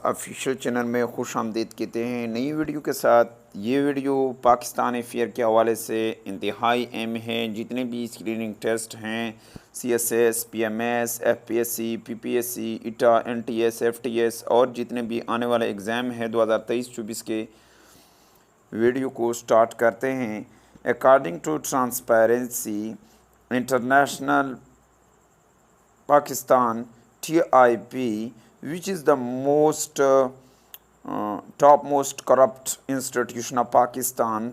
Official channel में खुश आमदीद कहते हैं नई वीडियो के साथ। ये वीडियो पाकिस्तान अफेयर के हवाले से इंतहाई अहम है। जितने भी स्क्रीनिंग टेस्ट हैं CSS, PMS, FPSC, PPSC, ईटा, NTS, FTS और जितने भी आने वाले एग्ज़ाम हैं 2023-24 के, वीडियो को स्टार्ट करते हैं। According to transparency international Pakistan TIP, which is the most topmost corrupt institution of Pakistan,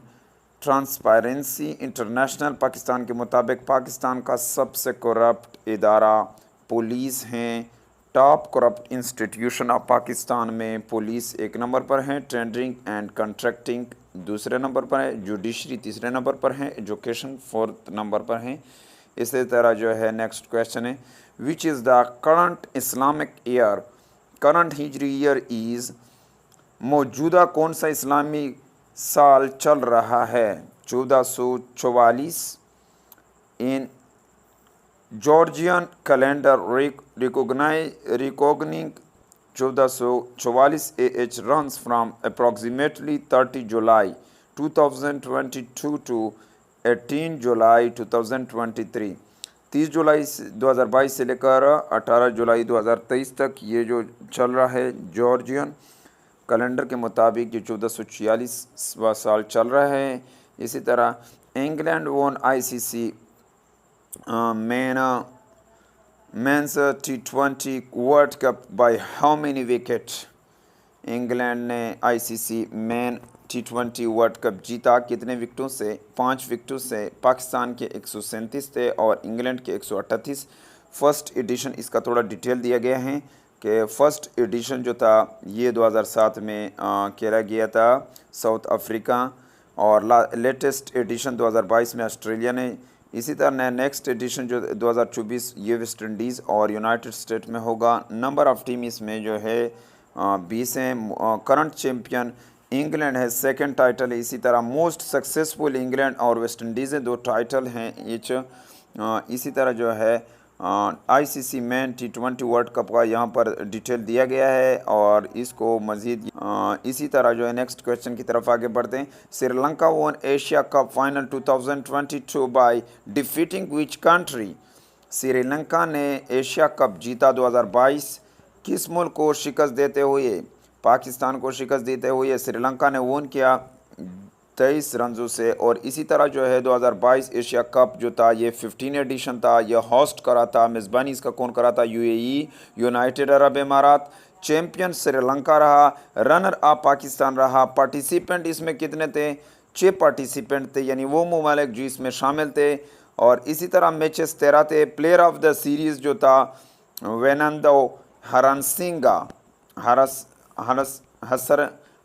transparency international Pakistan के मुताबिक पाकिस्तान का सबसे करप्ट इदारा पुलिस हैं। Top corrupt institution of Pakistan में पुलिस एक नंबर पर है, टेंडरिंग एंड कॉन्ट्रैक्टिंग दूसरे नंबर पर है, जुडिशरी तीसरे नंबर पर है, एजुकेशन फोर्थ नंबर पर है। इसी तरह जो है नेक्स्ट क्वेश्चन है, which is the current Islamic year, current Hijri year is, मौजूदा कौन सा इस्लामी साल चल रहा है 1444 in Georgian calendar recognising 1444 AH runs from approximately 30 July 2022 to 18 July 2023। 30 जुलाई 2022 से लेकर 18 जुलाई 2023 तक ये जो चल रहा है जॉर्जियन कैलेंडर के मुताबिक ये 1446वां साल चल रहा है। इसी तरह England won ICC men's T20 world cup by how many wicket. England ने ICC men T20 world cup जीता कितने विकेटों से? 5 विकेटों से। पाकिस्तान के 137 थे और इंग्लैंड के 138। फर्स्ट एडिशन इसका थोड़ा डिटेल दिया गया है कि फ़र्स्ट एडिशन जो था ये 2007 में खेला गया था साउथ अफ्रीका, और लेटेस्ट एडिशन 2022 में ऑस्ट्रेलिया ने। इसी तरह नेक्स्ट एडिशन जो 2024 ये वेस्ट इंडीज़ और यूनाइटेड स्टेट में होगा। नंबर ऑफ़ टीम इसमें जो है 20 हैं। करंट चैम्पियन इंग्लैंड है, सेकंड टाइटल है। इसी तरह मोस्ट सक्सेसफुल इंग्लैंड और वेस्ट इंडीज़ है, 2 टाइटल हैं ईच। इसी तरह जो है ICC men T20 world cup का यहाँ पर डिटेल दिया गया है और इसको मज़ीद इसी तरह जो है नेक्स्ट क्वेश्चन की तरफ आगे बढ़ते हैं। श्रीलंका वोन Asia cup final 2022 by defeating which country. Sri Lanka ने एशिया कप जीता 2022 किस मुल्क को शिकस्त देते हुए? पाकिस्तान को शिकस्त देते हुए श्रीलंका ने वोन किया 23 रनों से। और इसी तरह जो है 2022 एशिया कप जो था ये 15 एडिशन था, ये होस्ट करा था, मेज़बानी इसका कौन करा था? UAE United Arab इमारात। Champion Sri Lanka रहा, रनर अप पाकिस्तान रहा। पार्टिसिपेंट इसमें कितने थे? 6 पार्टिसिपेंट थे, यानी वो ममालिक जो इसमें शामिल थे। और इसी तरह मैचेस 13 थे। प्लेयर ऑफ द सीरीज़ जो था वेनंदो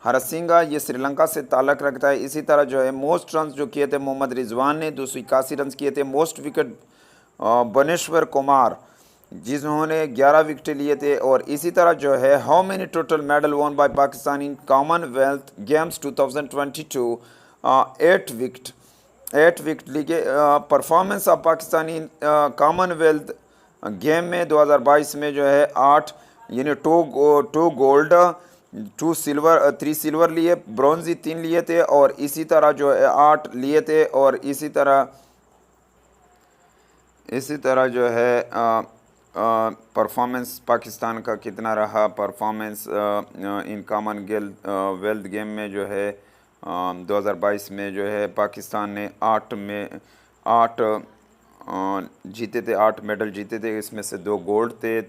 हरसिंगा ये श्रीलंका से ताल्लुक़ रखता है। इसी तरह जो है मोस्ट रन्स जो किए थे मोहम्मद रिजवान ने 281 रन किए थे। मोस्ट विकेट बनेश्वर कुमार जिन्होंने 11 विकेट लिए थे। और इसी तरह जो है how many total medal won by Pakistan in Commonwealth Games 2022, 8 wicket लिए। Performance of Pakistani Commonwealth game में 2022 में जो है 8 यानी 2 गोल्ड 2 सिल्वर 3 सिल्वर लिए, ब्रॉन्जी 3 लिए थे और इसी तरह जो है 8 लिए थे। और इसी तरह जो है परफॉर्मेंस पाकिस्तान का कितना रहा? Performance in common wealth game में जो है 2022 में जो है पाकिस्तान ने 8 जीते थे, 8 मेडल जीते थे। इसमें से 2 गोल्ड थे,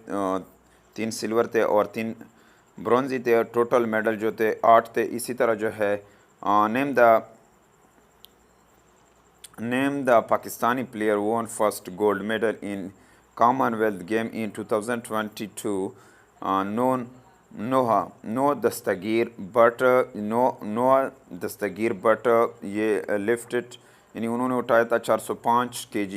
3 सिल्वर थे और 3 ब्रॉन्जी थे। टोटल मेडल जो थे 8 थे। इसी तरह जो है name the Pakistani player won first gold medal in Commonwealth game in 2022। Nooh Dastgir Butt ये लिफ्टेड यानी उन्होंने उठाया था 405 kg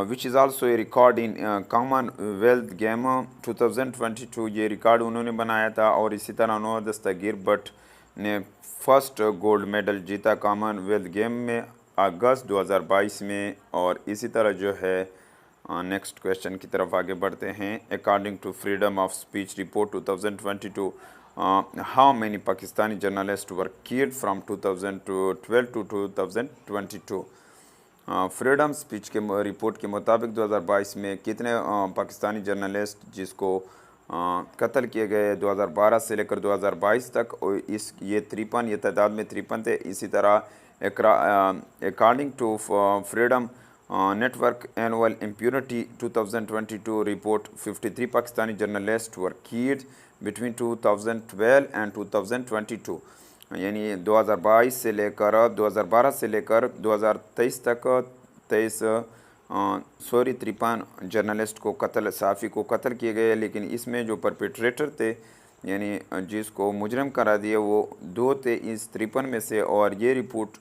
which is also a record in Commonwealth Game 2022। ये रिकॉर्ड उन्होंने बनाया था। और इसी तरह नो दस्तगीर बट ने फर्स्ट गोल्ड मेडल जीता कॉमनवेल्थ गेम में अगस्त 2022 में। और इसी तरह जो है नेक्स्ट क्वेश्चन की तरफ आगे बढ़ते हैं। According to freedom of speech report 2022, how many Pakistani journalist were killed from 2012 to 2022? Freedom speech के रिपोर्ट के मुताबिक 2022 में कितने पाकिस्तानी जर्नलिस्ट जिसको कत्ल किए गए 2012 से लेकर 2022 तक, और इस ये 53, ये तादाद में 53 थे। इसी तरह according to freedom network annual impunity 2022 report, 53 Pakistani journalist were killed between 2012 and 2022, यानी 2022 से लेकर 2012 से लेकर 2023 तक 53 जर्नलिस्ट को कत्ल, सहाफ़ी को कत्ल किए गए। लेकिन इसमें जो परपेट्रेटर थे, यानी जिसको मुजरम करा दिए, वो 2 थे इस 53 में से। और ये रिपोर्ट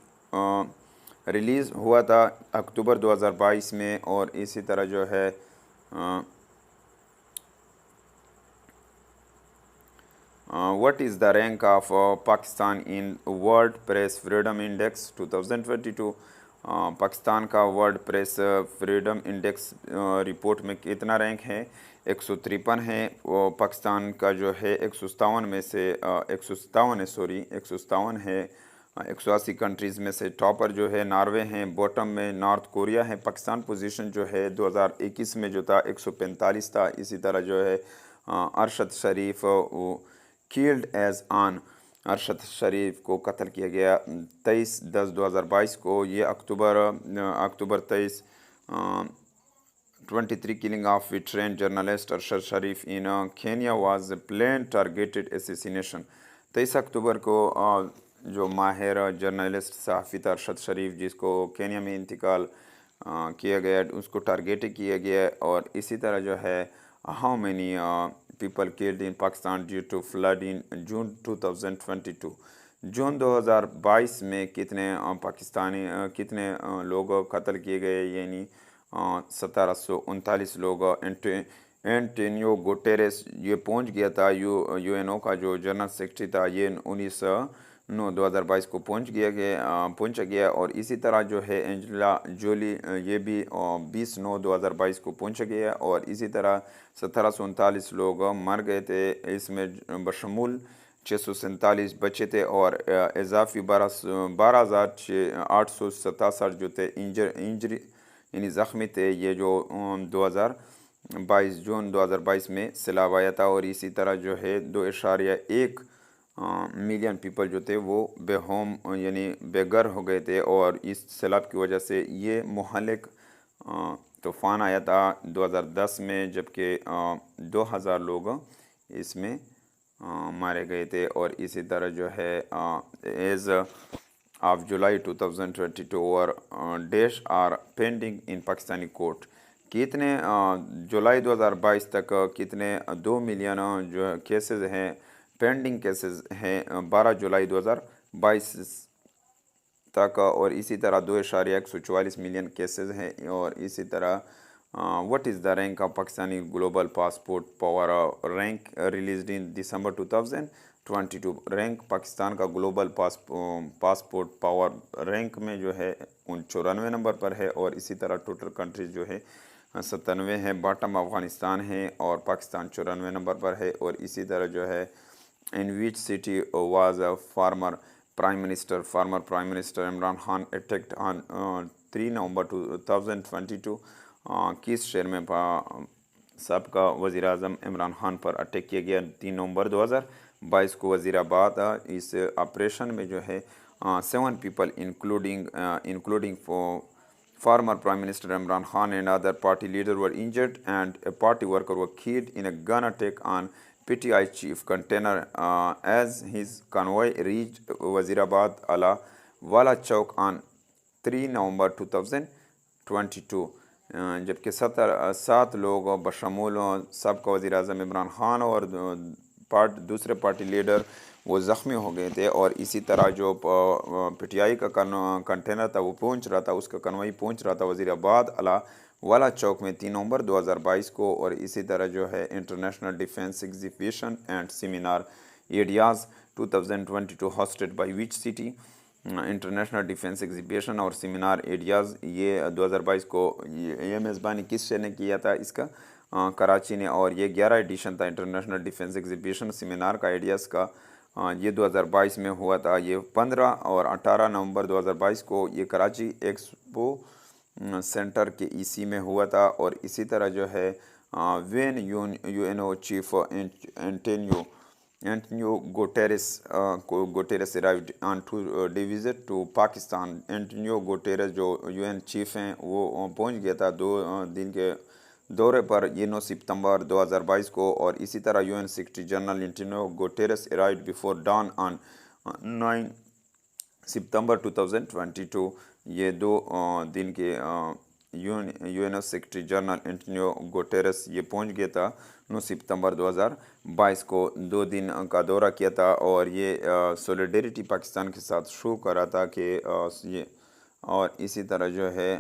रिलीज़ हुआ था अक्टूबर 2022 में। और इसी तरह जो है what is the rank of Pakistan in World Press Freedom Index 2022? Pakistan का world press freedom index report में कितना रैंक है? 153 है। पाकिस्तान का जो है 157 में से 157 है। 180 कंट्रीज़ में से टॉपर जो है नॉर्वे हैं, बॉटम में नॉर्थ कोरिया है। पाकिस्तान पोजीशन जो है 2021 में जो था 145 था। इसी तरह जो है अरशद शरीफ किल्ड एज ऑन, अरशद शरीफ को कत्ल किया गया 23/10/2022 को। ये अक्टूबर 23 23 killing of veteran journalist Arshad Sharif in Kenya was plan targeted assassination. 23 अक्टूबर को जो माहिर जर्नलिस्ट सहाफ़ी था अरशद शरीफ, जिसको केन्या में इंतकाल किया गया, उसको टारगेट किया गया। और इसी तरह जो है how many people killed in Pakistan due to flood in June 2022? जून 2022 में कितने पाकिस्तानी कितने लोग कत्ल किए गए, यानी 1739 लोग। एंटोनियो गुटेरेस ये पहुंच गया था, यूएनओ का जो जनरल सेक्रेटरी था, ये 19/9/2022 को पहुंच गया। और इसी तरह जो है एंजेला जोली, ये भी 20/9/2022 को पहुंच गया। और इसी तरह 1739 लोग मर गए थे, इसमें बशमूल 647 बचे थे। और इजाफी 12,867 जो थे इंजरी यानी ज़ख्मी थे। ये जो 2022 जून 2022 में सैलाब आया था। और इसी तरह जो है 2.1 मिलियन पीपल जो थे वो बेहोम यानी बेघर हो गए थे। और इस सैलाब की वजह से ये मुहलिक तूफ़ान आया था 2010 में, जबकि 2000 लोग इसमें मारे गए थे। और इसी तरह जो है एज ऑफ जुलाई 2022 और dash are pending in Pakistani court. कितने जुलाई 2022 तक कितने 2 मिलियन जो केसेस हैं, पेंडिंग केसेस हैं 12 जुलाई 2022 तक। और इसी तरह 2.144 मिलियन केसेस हैं। और इसी तरह what is the rank of Pakistani global passport power rank released in December 2022? Rank Pakistan का ग्लोबल पासपोर्ट पावर रैंक में जो है 94 नंबर पर है। और इसी तरह टोटल कंट्रीज जो है 97 है। बॉटम अफगानिस्तान है और पाकिस्तान 94 नंबर पर है। और इसी तरह जो है in which city was former prime minister Imran Khan attacked on 3 November 2022? किस शहर में सबका वज़ीर आज़म इमरान खान पर अटैक किया गया 3 नवंबर 2022 को वज़ीराबाद? इस ऑपरेशन में जो है 7 people including former Prime Minister Imran Khan and other party leaders were injured, and a party worker was killed in a gun attack on PTI chief container as his convoy reached Wazirabad Ala Wala Chowk on 3 November 2022। जबकि 7 लोग बशमूल सबका वज़ीर आज़म इमरान खान और दूसरे party leader वो ज़ख्मी हो गए थे। और इसी तरह जो पीटीआई का कंटेनर था वो पहुंच रहा था, उसका कन्वॉय पहुंच रहा था वज़ीराबाद अला वाला चौक में 3 नवंबर 2022 को। और इसी तरह जो है international defence exhibition and seminar IDEAS 2022 hosted by which city? International defence exhibition और सेमिनार एरियाज़, ये 2022 को ये मेज़बानी किस शहर ने किया था इसका? कराची ने। और ये 11 एडिशन था इंटरनेशनल डिफेंस एग्जीबिशन सेमिनार का एरियाज़ का। ये 2022 में हुआ था। ये 15 और 18 नवंबर 2022 को ये कराची एक्सपो सेंटर के ईसी में हुआ था। और इसी तरह जो है when UNO chief Antonio Guterres arrived on to visit to Pakistan. Antonio Guterres जो यूएन चीफ हैं वो पहुंच गया था 2 दिन के दौरे पर, ये 9 सितंबर 2022 को। और इसी तरह UN secretary general Antonio Guterres arrived before dawn on 9 सितंबर 2022। ये 2 दिन के UNO secretary general Antonio Guterres ये पहुंच गया था 9 सितंबर 2022 को। 2 दिन का दौरा किया था और ये सॉलिडेरिटी पाकिस्तान के साथ शो करा था कि ये। और इसी तरह जो है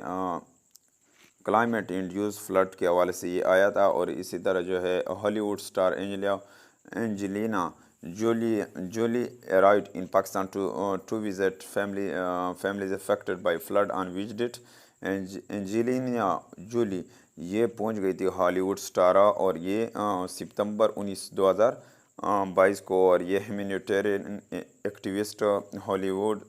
क्लाइमेट इंड्यूस फ्लड के हवाले से ये आया था। और इसी तरह जो है Hollywood star Angelina Jolie arrived in Pakistan to visit families affected by flood on which date Angelina Jolie ये पहुंच गई थी हॉलीवुड स्टारा। और ये सितंबर 19 2022 को। और ये humanitarian activist Hollywood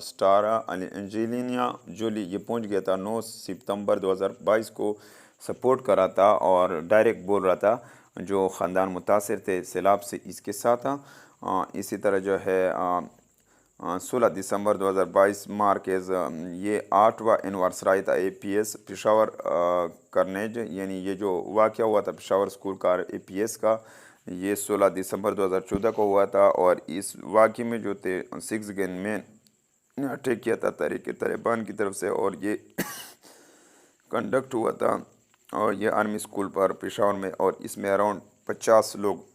स्टारा Angelina Jolie ये पहुंच गया था 9 सितंबर 2022 को। सपोर्ट करा था और डायरेक्ट बोल रहा था जो ख़ानदान मुतासर थे सैलाब से इसके साथ। इसी तरह जो है 16 दिसंबर 2022 मार्केज ये 8वां एनिवर्सरी था एपीएस पेशावर करनेज, यानी ये जो वाक़या हुआ था पेशावर स्कूल का एपीएस का, ये 16 दिसंबर 2014 को हुआ था। और इस वाक़े में जो थे 6 गनमैन ने अटैक किया था तहरीक तालिबान की तरफ से। और ये कंडक्ट हुआ था और ये आर्मी स्कूल पर पेशावर में। और इसमें अराउंड 50 लोग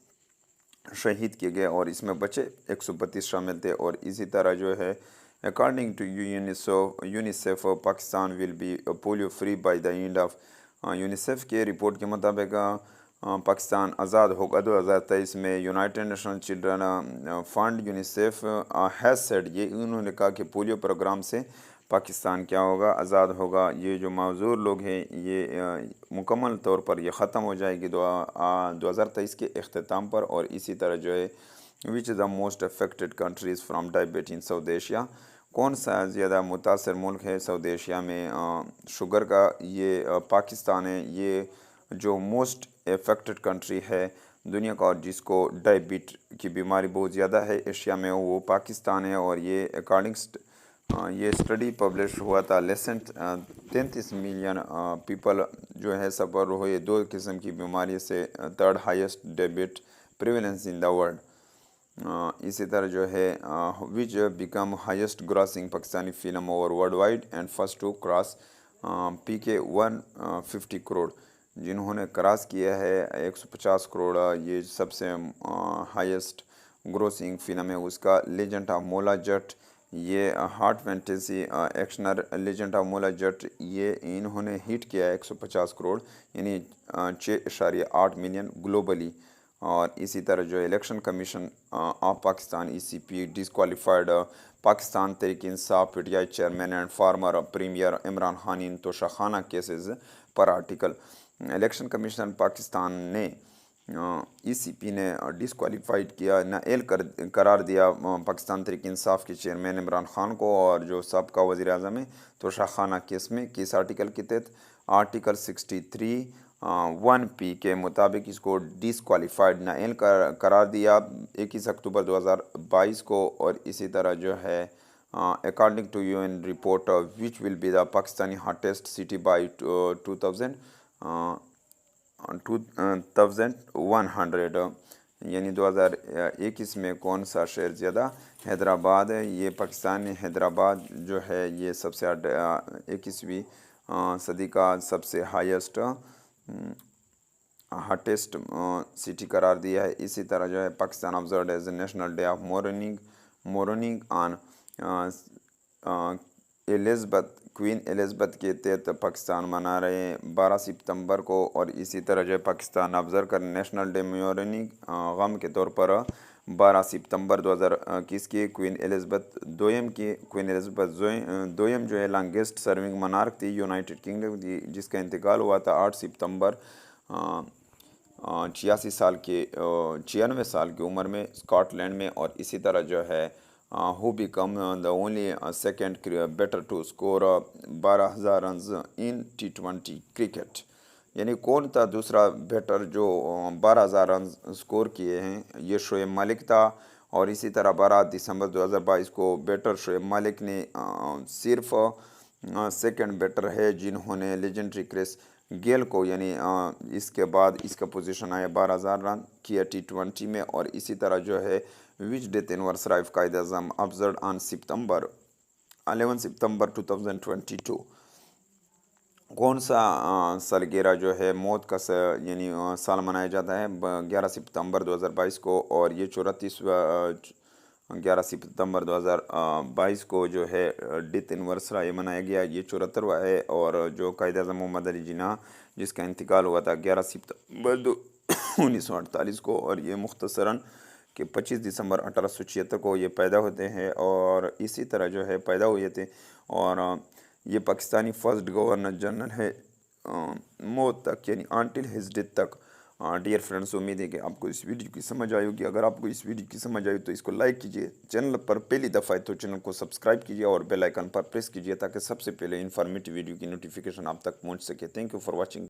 शहीद किए गए और इसमें बच्चे 132 शामिल थे। और इसी तरह जो है according to UNICEF Pakistan will be polio free by the end of. UNICEF के रिपोर्ट के मुताबिक पाकिस्तान आज़ाद होगा 2023 में। United Nation children fund UNICEF has said, ये उन्होंने कहा कि पोलियो प्रोग्राम से पाकिस्तान क्या होगा, आज़ाद होगा। ये जो मौजूद लोग हैं ये मुकम्मल तौर पर ये ख़त्म हो जाएगी 2023 के अख्ताम पर। और इसी तरह जो है which is the most affected countries from diabetes in south Asia, कौन सा ज़्यादा मुतासर मुल्क है साउथ एशिया में शुगर का? ये पाकिस्तान है। ये जो मोस्ट अफेक्टेड कंट्री है दुनिया का और जिसको डायबिट की बीमारी बहुत ज़्यादा है एशिया में, वो पाकिस्तान है। और ये अकॉर्डिंग ये स्टडी पब्लिश हुआ था लेसेंट 33 मिलियन पीपल जो है सफ़र हुए 2 किस्म की बीमारी से, 3rd highest diabetes prevalence in the world. इसी तरह जो है which become highest grossing Pakistani film over world wide and first to cross PK 150 crore, जिन्होंने क्रॉस किया है 150 करोड़। ये सबसे हाईएस्ट ग्रोसिंग फिल्म है उसका। लेजेंड ऑफ मोला जट, ये हार्ट फैंटेसी एक्शनर लेजेंड ऑफ मोला जट ये इन्होंने हिट किया है 150 करोड़, यानी 6.8 मिलियन ग्लोबली। और इसी तरह जो election commission of Pakistan ECP disqualified Pakistan Tehreek Insaf PTI chairman and former premier Imran Khan in Toshakhana cases पर आर्टिकल। इलेक्शन कमीशन पाकिस्तान ने ECP ने डिसक्वालीफाइड किया, नाअहल करार दिया पाकिस्तान तहरीक इंसाफ के चेयरमैन इमरान खान को और जो सबका वज़ीर आज़म है तोशाखाना केस में। किस आर्टिकल के तहत? आर्टिकल 63 1P के मुताबिक इसको डिसक्वालीफाइड नाअहल करार दिया 21 अक्टूबर 2022 को। और इसी तरह जो है according to UN report which will be the Pakistani hottest city by 2100 यानी 2021 में कौन सा शहर ज़्यादा? हैदराबाद है। ये पाकिस्तान में हैदराबाद जो है ये सबसे 21वीं सदी का सबसे हाईएस्ट हॉटेस्ट सिटी करार दिया है। इसी तरह जो है Pakistan observe as national day of mourning on queen Elizabeth के तहत पाकिस्तान मना रहे हैं 12 सितंबर को। और इसी तरह जो है पाकिस्तान ऑब्जर्व कर नेशनल डे मेमोरिंग गम के तौर पर 12 सितंबर 2021 की क्वीन एलिज़ाबेथ दोयम की। क्वीन एलिज़ाबेथ दोयम जो है लॉन्गेस्ट सर्विंग मनार्क थी यूनाइटेड किंगडम की, जिसका इंतकाल हुआ था 8 सितंबर 96 साल की उम्र में स्कॉटलैंड में। और इसी तरह जो है who become the only second batter to score 12,000 run in T20 cricket, यानी कौन था दूसरा बैटर जो 12,000 रन स्कोर किए हैं, ये शोएब मलिक था। और इसी तरह 12 दिसंबर 2022 को बैटर शोएब मलिक ने सिर्फ सेकंड बैटर है जिन्होंने लेजेंडरी क्रिस गेल को, यानी इसके बाद इसका पोजीशन आया 12,000 रन किया T20 में। और इसी तरह जो है which death anniversary of Quaid Azam observe on 11 September 2022, कौन सा सालगिरह जो है मौत का यानी साल मनाया जाता है 11 सितंबर 2022 को। और ये 11 सितंबर 2022 को जो है डेथ एनिवर्सरी मनाया गया, ये 74वां है। और जो कायद आज़म मोहम्मद अली जिन्ना जिसका इंतकाल हुआ था 11 सितंबर 1948 को। और ये मुख्तसरन कि 25 दिसंबर 1876 को ये पैदा होते हैं और इसी तरह जो है पैदा हुए थे। और ये पाकिस्तानी फर्स्ट गवर्नर जनरल है मौत तक, यानी अनटिल हिज डेथ तक। डियर फ्रेंड्स, उम्मीद है कि आपको इस वीडियो की समझ आई होगी। अगर आपको इस वीडियो की समझ आई तो इसको लाइक कीजिए, चैनल पर पहली दफ़ा है तो चैनल को सब्सक्राइब कीजिए और बेल आइकन पर प्रेस कीजिए ताकि सबसे पहले इन्फॉर्मेटिव वीडियो की नोटिफिकेशन आप तक पहुंच सके। Thank you for watching.